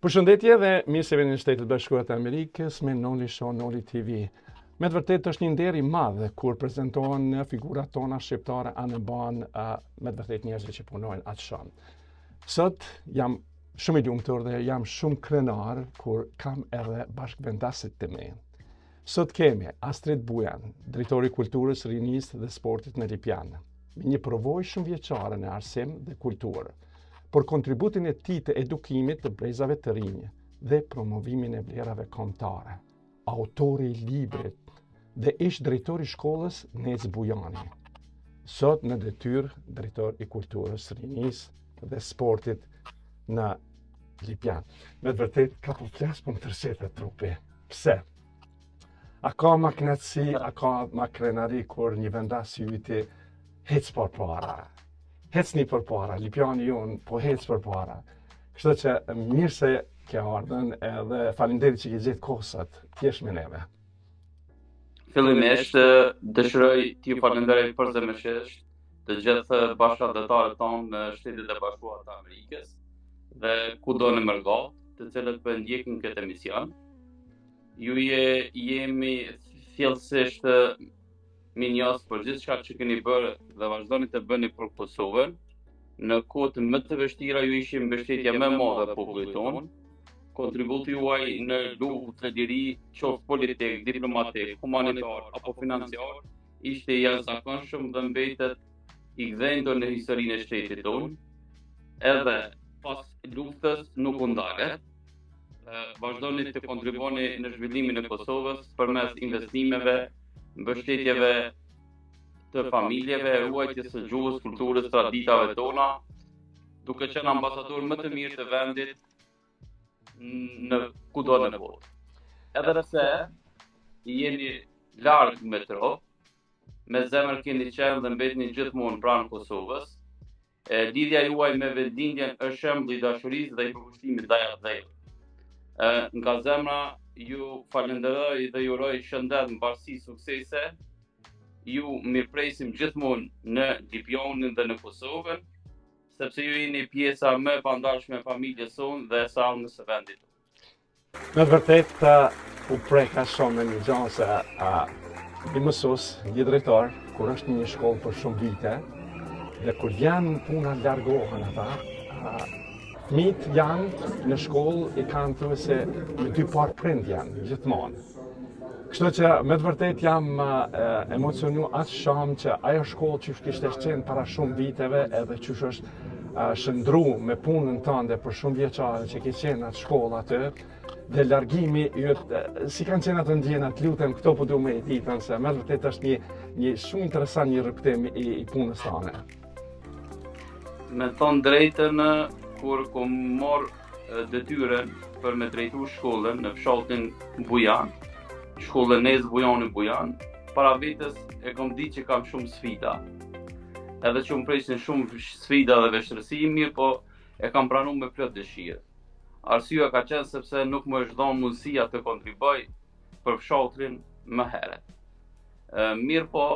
Përshëndetje dhe mirë se vini në Shtetet Bashkuara të Amerikës me Noli Show, Noli TV. Me të vërtetë është një nder i madh kur prezantohen figurat tona shqiptare anë ban me të vërtetë njerëzve që punojnë atë shon. Sot jam shumë i lumtur dhe jam shumë krenar kur kam edhe bashkëvendasit të mi. Sot kemi Astrid Bujan, drejtori i kulturës, rinisë dhe sportit në Lipjan, me një provojë shumë vjeçare në arsim dhe kulturë, por kontributin e tij të edukimit të brezave të rinj dhe promovimin e vlerave kombëtare. Autori i librit dhe ish drejtori i shkollës Nec Bujani. Sot në detyrë drejtor i kulturës, rinisë dhe sportit në Lipjan. Me të vërtet ka po flas për tërset e trupi. Pse? A ka ma knatësi, a ka ma krenari kur një vendas si yti hec për para. Hecni për para, Lipjani jonë, po hec për para. Kështu që mirë se ke ardhën edhe faleminderit që ke gjetë kohësat, t'jesh me neve. Fillimisht dëshiroj t'ju falenderoj përzemërisht të gjithë bashkëdhetarët tonë në Shtetet e Bashkuara të Amerikës dhe kudo në mërgat, të cilët po ndjekin këtë emision. Ju jemi thellësisht minjos për gjithë çka që keni bërë dhe vazhdoni të bëni për Kosovën. Në kohët më të vështira ju ishim mbështetja më e madhe e popullit tonë. Kontributi juaj në luftë të liri, qoftë politik, diplomatik, humanitar apo financiar, ishte i jashtëzakonshëm dhe mbetet i gdhendur në historinë e shtetit tonë. Edhe pas luftës nuk u ndalet. Vazhdoni të kontribuoni në zhvillimin e Kosovës përmes investimeve, mbështetjeve të familjeve, ruajtjes së gjuhës, kulturës, traditave tona, duke qenë ambasador më të mirë të vendit në kudo në botë. Edhe nëse jeni larg metro, me zemër keni qenë dhe mbetni gjithmonë pranë Kosovës. Lidhja juaj me vendindjen është shembull i dashurisë dhe i përkushtimit ndaj atij. Nga zemra ju falenderoj dhe ju uroj shëndet, mbarësi, suksese. Ju mirëpresim gjithmonë në Lipjanin dhe në Kosovën, sepse ju jeni pjesa më e pandalshme e familjes sonë dhe e sallmës së vendit. Me të vërtet u preka shumë në një gjanë se një mësues, një drejtor, kur është një shkollë për shumë vite, dhe kur janë puna largohen ata, fëmijët janë në shkollë i kanë thënë se me dy parë prind janë gjithmonë. Kështu që me të vërtet jam emocionu atë shumë që ajo shkollë që kishte qenë para shumë viteve edhe që është shëndru me punën tënde për shumë vjeçare që ke qenë atë shkollë atë, dhe largimi si kanë qenë atë ndjenjat, lutem këto po du me i ditën se me të vërtet është një shumë interesant një rrugtim i punës tane. Me thonë drejtën, kur kom marrë detyrën për me drejtu shkollën në fshatin Bujan, shkollën Nec Bujan, para vetës e kom ditë që kam shumë sfida. Edhe që më presin shumë sfida dhe vështirësi, mirë po e kam pranuar me plot dëshirë. Arsyeja ka qenë sepse nuk më është dhënë mundësia të kontribuoj për fshatrin më herët. Mirë po,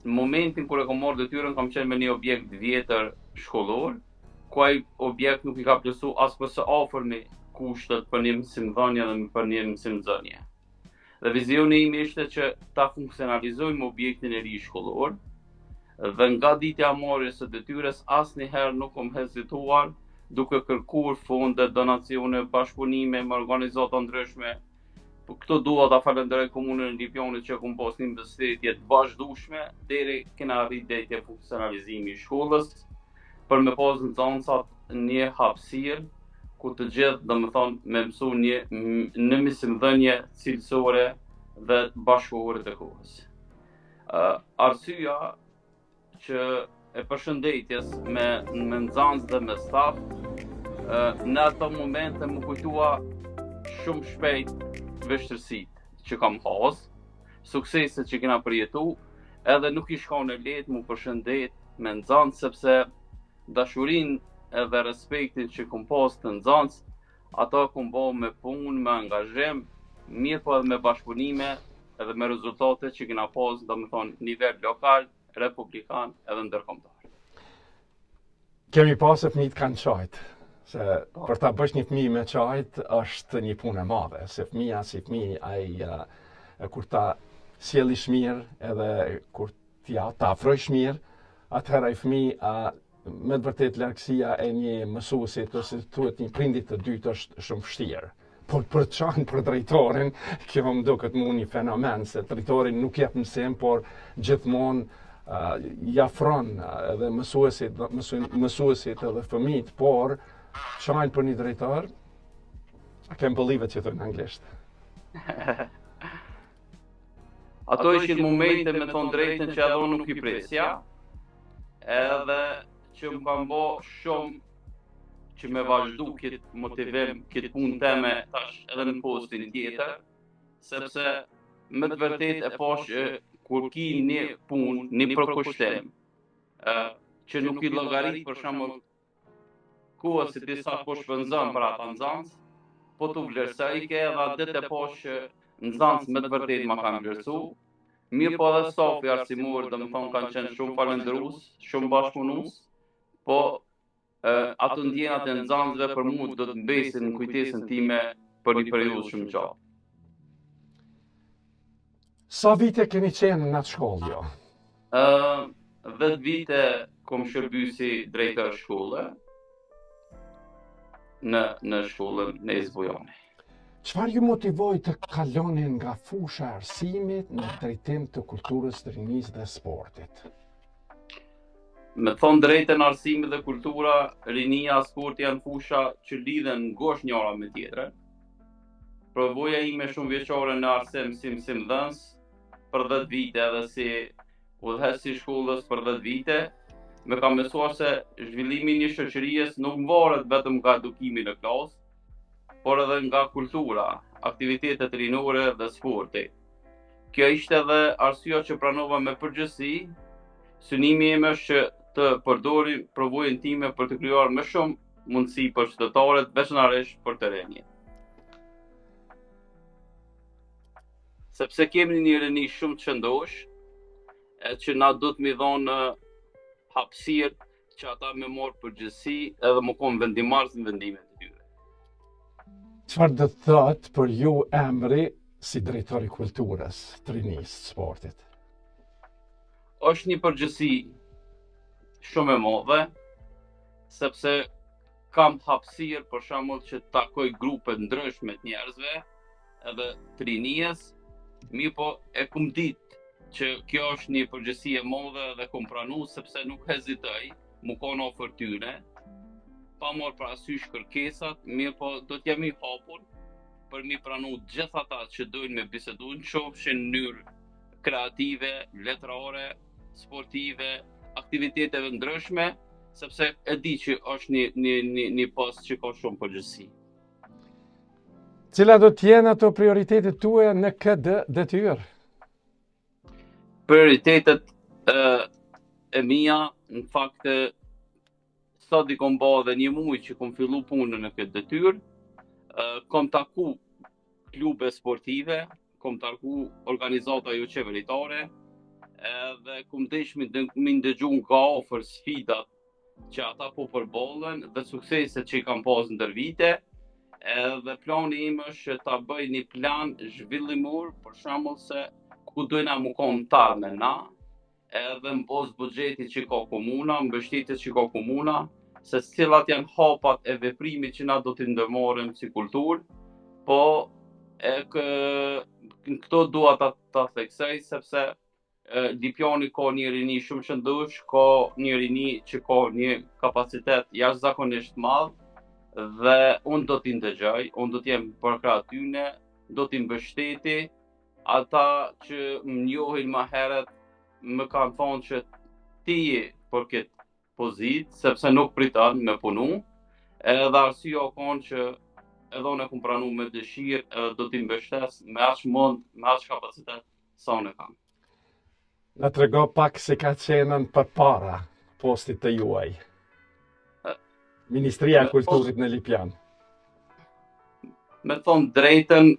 në momentin kur e kam marrë detyrën, kam qenë me një objekt vjetër shkollor, ku ai objekt nuk i ka plotësu as për së afërmi kushtet për një mësimdhënie dhe për një mësimdhënie. Dhe vizioni im ishte që ta funksionalizojmë objektin e ri shkollor, dhe nga ditja e marrjes së detyrës asnjëherë nuk kam hezituar duke kërkuar fonde, donacione, bashkëpunime me organizata ndryshme. Këto dua ta falenderoj komunën e Lipjanit që kam pasur një mbështetje të vazhdueshme deri kena arritë deri te funksionalizimi i shkollës, për me pas nxënësat një hapësirë ku të gjithë domethënë me mësu në mësimdhënie cilësore dhe bashkëore të kohës. Arsyeja që e përshëndetjes me nxënës dhe me staf, në ato momente më kujtua shumë shpejt vështirësitë që kam pas, sukseset që kena përjetu, edhe nuk i shkon e lehtë mu përshëndet me nxënës sepse dashurinë edhe respektin që kam pas të nxënës, ato kam bërë me punë, me angazhim, mirë po edhe me bashkëpunime edhe me rezultate që kena pas, domethënë nivel lokal, republikan edhe ndërkombëtar. Kemi pasë fëmijët kanë qajtë. Se për ta bësh një fëmijë me qajt është një punë e madhe, se fëmija si fëmijë ai kur ta sjellësh mirë edhe kur ta afrosh mirë, atëherë ai fëmijë me të vërtet largësia e një mësuesit ose thuhet një prindit të dytë është shumë vështirë. Por për për drejtorin, kjo më duket mu një fenomen, se drejtorin nuk jep mësim, por gjithmonë jafron edhe mësuesit edhe fëmijët, por qajnë për një drejtor, I can't believe it që thënë në anglisht. Ato ishin momente me thonë drejtën që edhe unë nuk I presja, edhe që më kam bo shumë që me vazhdu këtë motivim, këtë punë teme tash edhe në postin tjetër, sepse me të vërtet e posh kur ki një punë, një përkushtim, që nuk I llogarit për shembull kohë se disa po shpenzon për ata nxans, po tu vlerësoj ke edhe atë e posh nxans me të vërtet ma kanë vlerësu. Mirë po edhe stafi arsimor, domethënë kanë qenë shumë falendërues, shumë bashkëpunues, po ato ndjenjat e nxënësve për mua do të mbesin në kujtesën time për një periudhë shumë gjatë. Sa vite keni qenë në atë shkollë jo? 10 vite kom shërby si drejtor shkolle në shkollën Nez Bujani. Çfarë ju motivoi të kalonin nga fusha e arsimit në drejtim të kulturës të rinisë dhe sportit? Me thonë drejtën arsimi dhe kultura, rinia, sporti janë fusha që lidhen ngushtë njëra me tjetrën. Përvoja ime shumë vjeçore në arsim si mësimdhënës për 10 vite edhe si udhëheqës I shkollës për 10 vite, me ka mësuar se zhvillimi I një shoqëries nuk varet vetëm nga edukimi në klasë, por edhe nga kultura, aktivitetet rinore dhe sporti. Kjo ishte edhe arsyeja që pranova me përgjithësi. Synimi im është që të përdorim përvojën time për të krijuar më shumë mundësi për qytetarët, veçanërisht për të rinjtë. Sepse kemi një rini shumë të shëndosh, që na do të mi dhonë hapësirë që ata me morë përgjithësi edhe më konë vendimarrës në vendimet e tyre. Çfarë do të thotë për ju emri si drejtori kulturës të rinisë sportit? Është një përgjithësi shumë e madhe, sepse kam hapësirë për shembull që të takoj grupe ndryshme të njerëzve, edhe të rinijës, mirë po e kum ditë që kjo është një përgjithësi e madhe dhe kum pranu sepse nuk hezitoj, mu konë ofër tyne, pa morë parasysh kërkesat, mirë po do të jam I hapur për mi pranu gjithë ata që dojnë me bisedu në qofshin në mënyrë kreative, letrare, sportive, aktiviteteve ndryshme, sepse e di që është një post që ka shumë përgjithësi. Cila do të jenë ato prioritetet tuaja në këtë detyrë? Prioritetet e mia, në fakt, sot I kom ba dhe një muj që kom fillu punën në këtë detyrë, kom taku klube sportive, kom taku organizata jo qeveritare, edhe kom desh mi ndëgju nga ofër sfidat që ata po përballen dhe sukseset që I kam pas ndër vite, edhe plani im është ta bëj një plan zhvillimor, për shembull se ku dojna mu kombëtar me na, edhe në bazë buxhetit që ka komuna, mbështetjes që ka komuna, se cilat janë hapat e veprimit që na do t'i ndërmarrim si kulturë, po këto dua ta theksoj sepse Lipjani ka një rini shumë shëndosh, ka një rini që ka një kapacitet jashtëzakonisht madh dhe unë do t'i ndëgjoj, unë do t'jem përkrah tyne, do t'i mbështeti, ata që më njohin më herët më kanë thonë që ti je për këtë pozitë, sepse nuk pritan me punu, edhe arsyeja ka që edhe unë e kum pranu me dëshirë, edhe do t'i mbështes me aq mund, me aq kapacitet sa unë e kam. Na trego pak se ka qenën përpara postit të juaj. Ministria e Kulturit në Lipjan. Me thonë drejtën,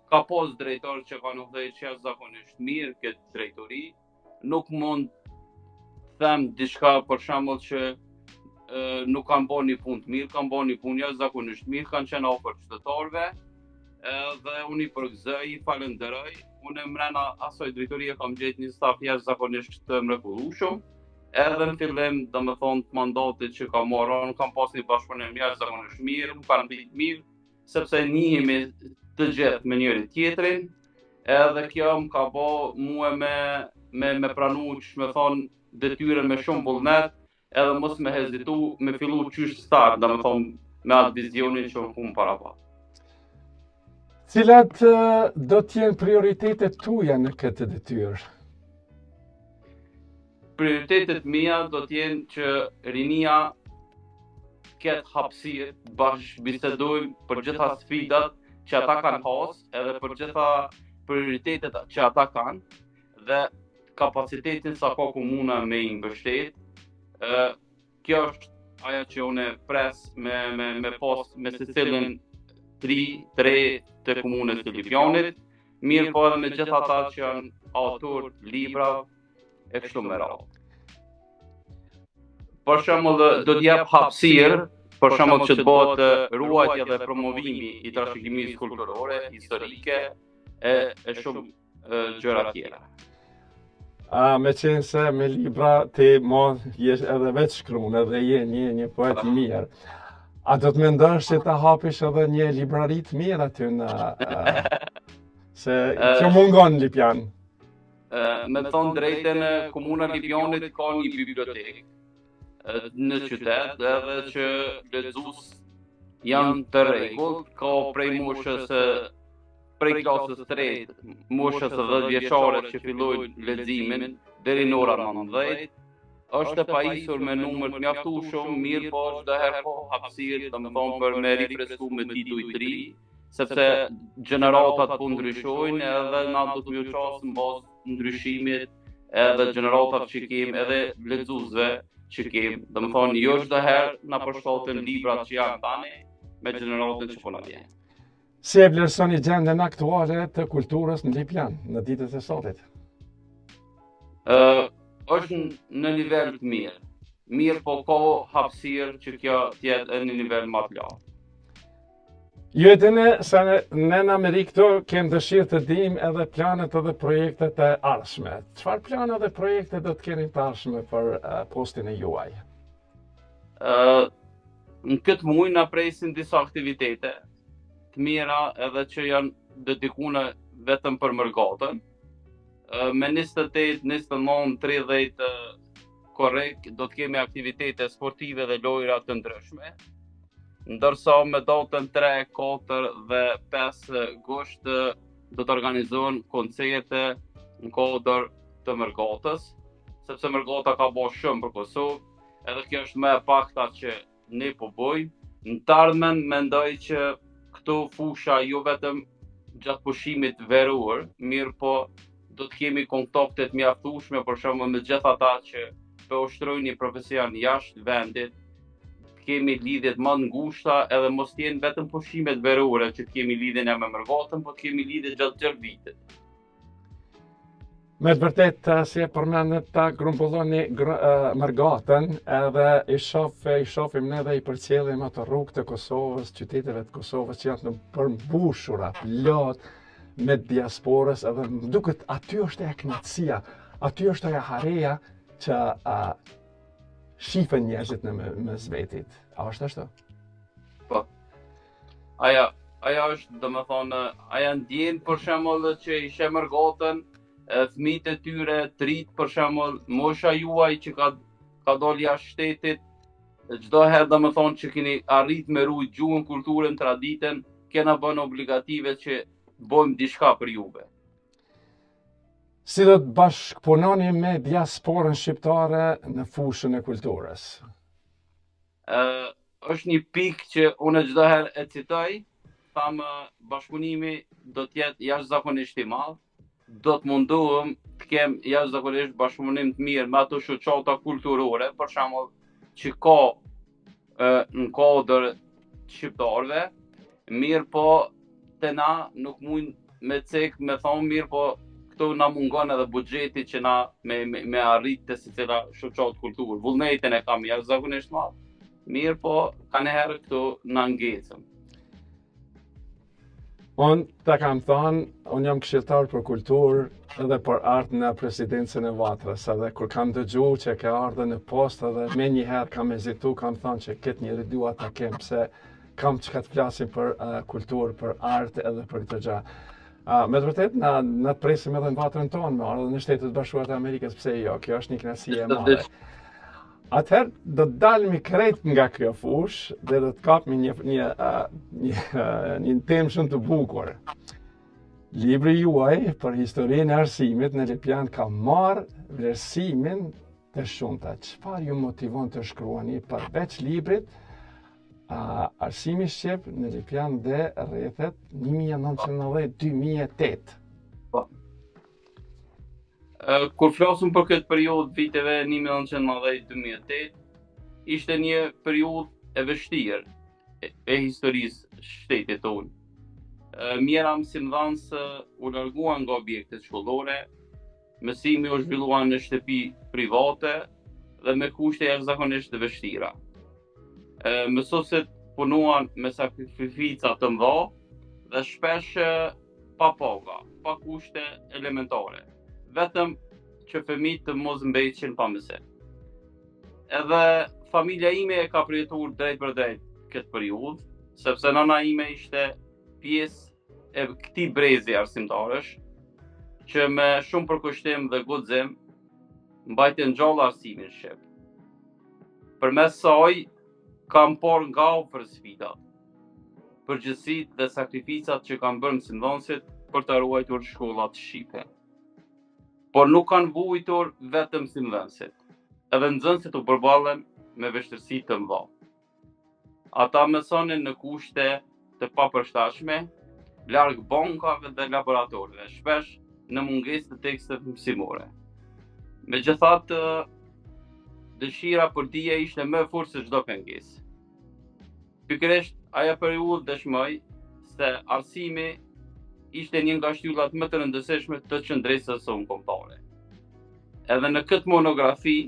ka pas drejtor që kanë udhëhequr që jashtëzakonisht mirë këtë drejtori, nuk mund them diçka për shembull që nuk kanë bërë një punë të mirë, kanë bërë një punë jashtëzakonisht mirë, kanë qenë afër qytetarëve, dhe unë i përgëzoj, i falenderoj. Unë mrena asoj drejtorie kam gjetë një staf jashtëzakonisht të mrekullueshëm. Edhe në fillim, domethënë, të mandatit që kam marrë, unë kam pas një bashkëpunim jashtëzakonisht mirë, më kanë mbitë mirë, sepse njihemi të gjithë me njëri tjetrin, edhe kjo më ka bë mua me pranu që me thonë detyrën me shumë vullnet, edhe mos me hezitu, me fillu qysh start, domethënë me atë vizionin që unë para pa. Cilat do t'jenë prioritetet tuaja në këtë detyrë? Prioritetet mia do t'jenë që rinia ketë hapësirë, bashkë bisedojmë për gjitha sfidat që ata kanë pas, edhe për gjitha prioritetet që ata kanë, dhe kapacitetin sa ka komuna me i mbështet. Kjo është ajo që unë pres me pas me secilin 3 të komunës të Lipjanit, mirë po edhe me gjitha ata që janë autor libra e kështu me radhë. Për shembull, do t'jap hapësirë, për shembull që të bëhet ruajtja dhe promovimi i trashëgimisë kulturore, historike e shumë gjëra tjera. Me qenë se me libra ti jesh edhe veç shkruan, edhe je një poet i mirë. A do të mendosh që ta hapish edhe një librari të mirë aty në se që mungon Lipjan? Me thonë drejtën, komuna Lipjanit ka një bibliotekë në qytet, edhe që lexues janë të rregullt, ka prej moshës prej klasës 3, moshës 10 vjeçare që fillojnë leximin deri në ora 19. Është e pajisur me numër të mjaftueshëm, mirë po çdo herë ka hapësirë, domethënë për me rifresku me tituj të ri, sepse gjeneratat po ndryshojnë, edhe na do të më qasë në bazë ndryshimit edhe gjeneratat që kemi, edhe lexuesve që kemi. Domethënë jo çdo herë na përshtaten librat që janë tani me gjeneratën që po na vjen. Si e vlerësoni gjendjen aktuale të kulturës në Lipjan në ditët e sotme? Është në nivel të mirë. Mirë po ka hapësirë që kjo tjetë në nivel më të lartë. Ju e dini se ne në Amerikë këtu kemi dëshirë të dimë edhe planet edhe projektet e ardhshme. Çfarë plane dhe projekte do të keni të ardhshme për postin e juaj? Në këtë muaj na presin disa aktivitete të mira edhe që janë dedikuar vetëm për mërgatën. Me 28, 29, 30 korrekt do të kemi aktivitete sportive dhe lojra të ndryshme. Ndërsa me datën 3, 4 dhe 5 gusht do të organizohen koncerte në kuadër të mërgatës, sepse mërgata ka bërë shumë për Kosovë, edhe kjo është më e pakta që ne po bëjmë. Në të ardhmen mendoj që këto fusha jo vetëm gjatë pushimit veror, mirë po do të kemi kontakte të mjaftueshme, për shembull me gjithë ata që po ushtrojnë një profesion jashtë vendit, kemi lidhjet më të ngushta, edhe mos të jenë vetëm pushimet verore që të kemi lidhjen me mërgatën, po të kemi lidhje gjatë vitit. Me të vërtet, si e përmendet, ta grumbulloni mërgatën, edhe i shohim ne dhe i përcjellim ato rrugë të Kosovës, qyteteve të Kosovës që janë të përmbushura, plot me diasporës, edhe më duket aty është e kënaqësia, aty është ajo hareja që shifen njerëzit në mes vetit. A është ashtu? Po. Aja është, domethënë, aja ndjen për shembull që i sheh mërgatën, fëmijët e tyre, trit për shembull, mosha juaj që ka dalë jashtë shtetit, çdo herë domethënë që keni arrit me rujt gjuhën, kulturën, traditën, kena bën obligative që bëjmë diçka për juve. Si do të bashkëpunoni me diasporën shqiptare në fushën e kulturës? Është një pikë që unë çdo herë e citoj, thamë bashkëpunimi do të jetë jashtëzakonisht i madh, do të mundohem të kem jashtëzakonisht bashkëpunim të mirë me ato shoqata kulturore, për shembull që ka në kuadër shqiptarëve, mirë po te na nuk mund me cek me thonë mirë po këto na mungon edhe buxheti që na me arrit të secila shoqatë kulturë. Vullnetin e kam jashtëzakonisht madh, Mirë po, ka herë këtu në ngecëm. Unë të kam thënë, unë jam këshilltar për kulturë edhe për artë në presidencën e Vatrës, edhe kur kam dëgju që ka ardhur në post edhe me njëherë kam hezitu, kam thënë që këtë njëri dua ta kem, pse kam çka të flasim për kulturë, për artë edhe për këtë gjë. Me të vërtet, në të presim edhe në Vatrën tonë, me ardhur në Shtetet Bashkuara të Amerikës, pse jo, kjo është një kënaqësi e madhe. Atëherë do të dalmi krejt nga kjo fush dhe do të kapmi një temë shumë të bukur. Libri juaj për historinë e arsimit në Lipjan ka marrë vlerësimin të shumta. Çfarë ju motivon të shkruani përveç librit Arsimi shqip në Lipjan dhe rrethet 1990-2008? Kur flasëm për këtë periudhë viteve 1990-2008, ishte një periudhë e vështirë e historisë shtetit tonë. Mjera mësimdhanë u larguan nga objektet shkollore, mësimi u zhvilluan në shtëpi private dhe me kushte jashtëzakonisht të vështira. Mësuesit punuan me sakrifica të mëdha dhe shpesh pa paga, pa kushte elementare, vetëm që fëmijët të mos mbeteshin pa mësim. Edhe familja ime e ka përjetuar drejt për drejt këtë periudhë, sepse nëna ime ishte pjesë e këtij brezi arsimtarësh, që me shumë përkushtim dhe guxim mbajtën gjallë arsimin shqip. Përmes saj kam parë nga afër sfidat, përgjegjësitë dhe sakrificat që kanë bërë mësimdhënësit për të ruajtur shkollat shqipe. Por nuk kanë vuajtur vetëm mësimdhënësit, edhe nxënësit u përballen me vështirësi të mëdha. Ata mësonin në kushte të papërshtatshme, larg bankave dhe laboratorëve, shpesh në mungesë të teksteve mësimore. Megjithatë, dëshira për dije ishte më fort se çdo pengesë. Pikërisht ajo periudhë dëshmoi se arsimi ishte një nga shtyllat më të rëndësishme të qendresës së kombëtare. Edhe në këtë monografi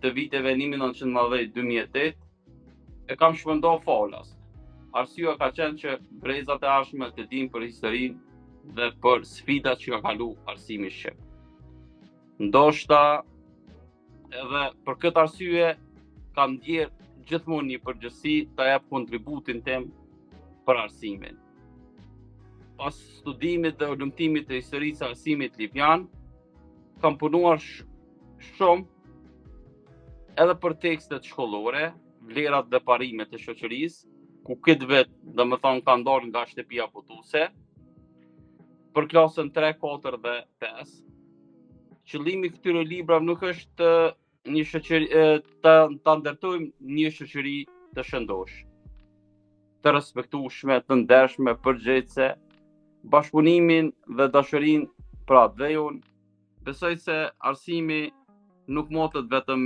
të viteve 1990-2008 e kam shpërndar falas. Arsyeja ka qenë që brezat e ardhshme të dinë për historinë dhe për sfidat që ka kalu arsimi shqip. Ndoshta edhe për këtë arsye kam ndjerë gjithmonë një përgjegjësi ta jap kontributin tim për arsimin. Pas studimit dhe ulëmtimit të historisë së arsimit lipjan, kam punuar shumë edhe për tekstet shkollore, vlerat dhe parimet e shoqërisë, ku këtë vetë, domethënë, ka ndarë nga shtëpia botuese, për klasën 3, 4 dhe 5. Qëllimi i këtyre librave nuk është një shoqëri ta ndërtojmë një shoqëri të shëndosh, të respektueshme, të ndershme, përgjegjëse, bashkëpunimin dhe dashurinë për atë dhe unë besoj se arsimi nuk motet vetëm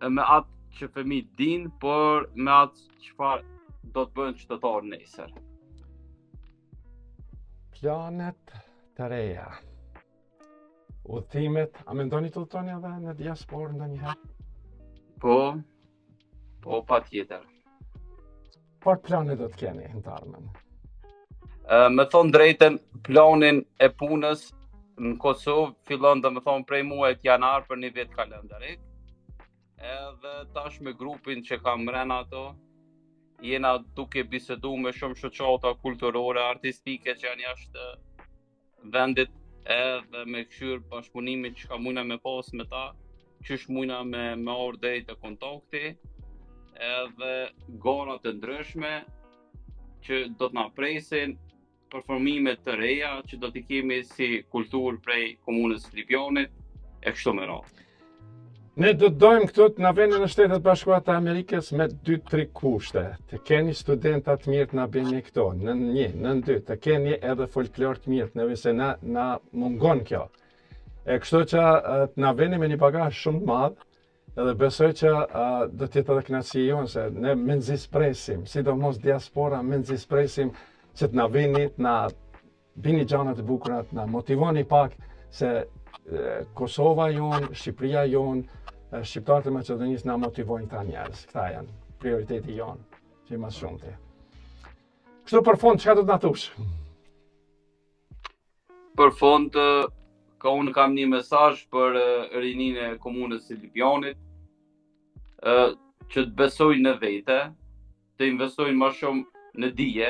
me atë që fëmijët dinë, por me atë çfarë do të bëjnë qytetarë nesër. Planet të reja. Udhëtimet, a mendoni të udhtoni edhe në diasporë ndonjëherë? Po, patjetër. Por planet do të keni në të ardhmen? Me thonë drejtën, planin e punës në Kosovë fillon domethënë prej muajit janar për një vit kalendarik. Edhe tash me grupin që kam rënë ato, jena duke bisedu me shumë shoqata kulturore, artistike që janë jashtë vendit, edhe me këshyr bashkëpunimin që ka mujna me pas me ta, qysh mujna me orë drejt të kontakti, edhe gona të ndryshme që do të na presin, përformime të reja që do t'i kemi si kulturë prej komunës Lipjanit e kështu me radhë. Ne do të dojmë këtu të na veni në Shtetet Bashkuara të Amerikës me 2-3 kushte. Të keni studentë të mirë të na bëni këto, në 1, në 2, të keni edhe folklor të mirë, nëse na mungon kjo. E kështu që të na veni me një bagazh shumë të madh, edhe besoj që do të jetë edhe kënaqësi jonë se ne me nxispresim, sidomos diaspora me nxispresim që të na vini, të na bini gjana të bukura, të na motivoni pak se Kosova jonë, Shqipëria jonë, shqiptarët e Maqedonisë na motivojnë këta njerëz. Këta janë prioriteti jonë, që i mas shumëti. Kështu për fund, çka do të na thosh? Për fond, unë kam një mesazh për rininë e komunës së Lipjanit, që të besojnë në vete, të investojnë më shumë në dije,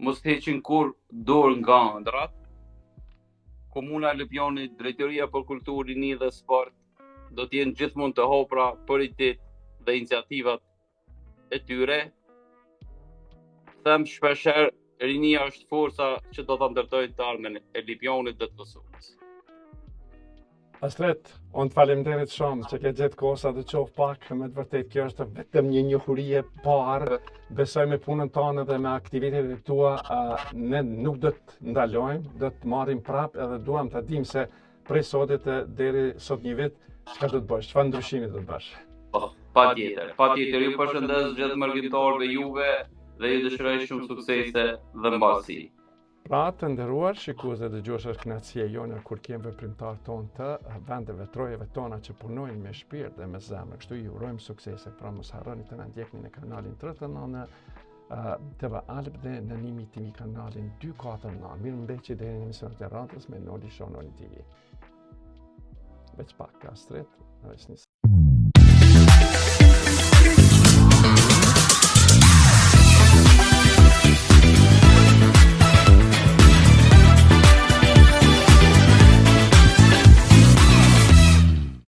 mos të heqin kur dorë nga ëndrat. Komuna e Lipjanit, Drejtoria për Kulturë, Rini dhe Sport do të jenë gjithmonë të hapura për idetë dhe iniciativat e tyre. Them shpeshherë, rinia është forca që do ta ndërtojë të ardhmen e Lipjanit dhe të Kosovës. Astrid, unë të faleminderit shumë që ke gjetë kohë sa të qoftë pak, me të vërtet kjo është vetëm një njohuri e parë. Besoj me punën tonë dhe me aktivitetet tua, ne nuk do të ndalojmë, do të marrim prapë edhe duam të dim se prej sotit deri sot një vit, çka do të bësh, çfarë ndryshimi do të bësh? Patjetër, ju përshëndes gjithë mërgjimtarëve juve dhe ju dëshiroj shumë suksese dhe mbasi. Pra të nderuar shikues dhe dëgjues, është kënaqësia jone kur kemi veprimtarë tonë të vendeve trojeve tona që punojnë me shpirt dhe me zemër. Kështu ju urojmë suksese. Pra mos harroni të na ndjekni në kanalin 39 TV Alb dhe në Nimi TV kanalin 249. Mirëmbëjtje deri në emisionet e radhës me Noli Show Noli TV. Veç pak Astrid, në